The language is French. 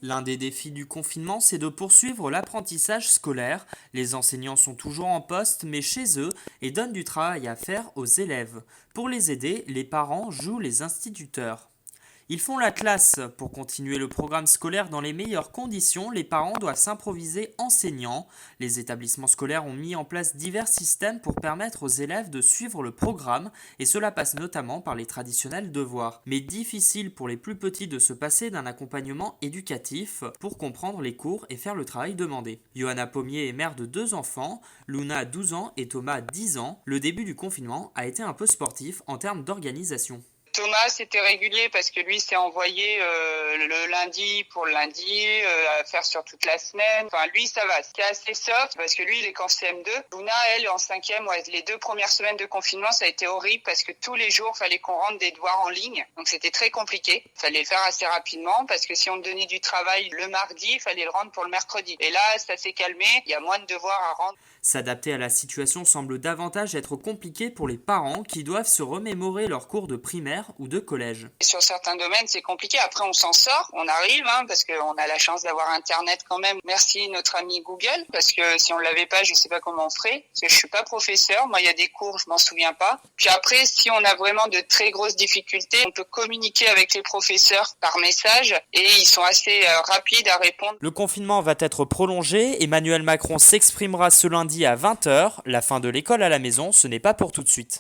L'un des défis du confinement, c'est de poursuivre l'apprentissage scolaire. Les enseignants sont toujours en poste, mais chez eux, et donnent du travail à faire aux élèves. Pour les aider, les parents jouent les instituteurs. Ils font la classe. Pour continuer le programme scolaire dans les meilleures conditions, les parents doivent s'improviser enseignants. Les établissements scolaires ont mis en place divers systèmes pour permettre aux élèves de suivre le programme et cela passe notamment par les traditionnels devoirs. Mais difficile pour les plus petits de se passer d'un accompagnement éducatif pour comprendre les cours et faire le travail demandé. Johanna Pommier est mère de 2 enfants, Luna a 12 ans et Thomas a 10 ans. Le début du confinement a été un peu sportif en termes d'organisation. Thomas, c'était régulier parce que lui s'est envoyé le lundi pour le lundi, à faire sur toute la semaine. Enfin, lui, ça va. C'était assez soft parce que lui, il est qu'en CM2. Luna, elle, en 5e, ouais, les 2 premières semaines de confinement, ça a été horrible parce que tous les jours, fallait qu'on rende des devoirs en ligne. Donc, c'était très compliqué. Fallait le faire assez rapidement parce que si on donnait du travail le mardi, il fallait le rendre pour le mercredi. Et là, ça s'est calmé. Il y a moins de devoirs à rendre. S'adapter à la situation semble davantage être compliqué pour les parents qui doivent se remémorer leurs cours de primaire ou de collège. Sur certains domaines, c'est compliqué. Après, on s'en sort, on arrive, parce qu'on a la chance d'avoir Internet quand même. Merci notre ami Google, parce que si on l'avait pas, je sais pas comment on ferait. Parce que je suis pas professeur. Moi, il y a des cours, je m'en souviens pas. Puis après, si on a vraiment de très grosses difficultés, on peut communiquer avec les professeurs par message et ils sont assez rapides à répondre. Le confinement va être prolongé. Emmanuel Macron s'exprimera ce lundi à 20 h. La fin de l'école à la maison, ce n'est pas pour tout de suite.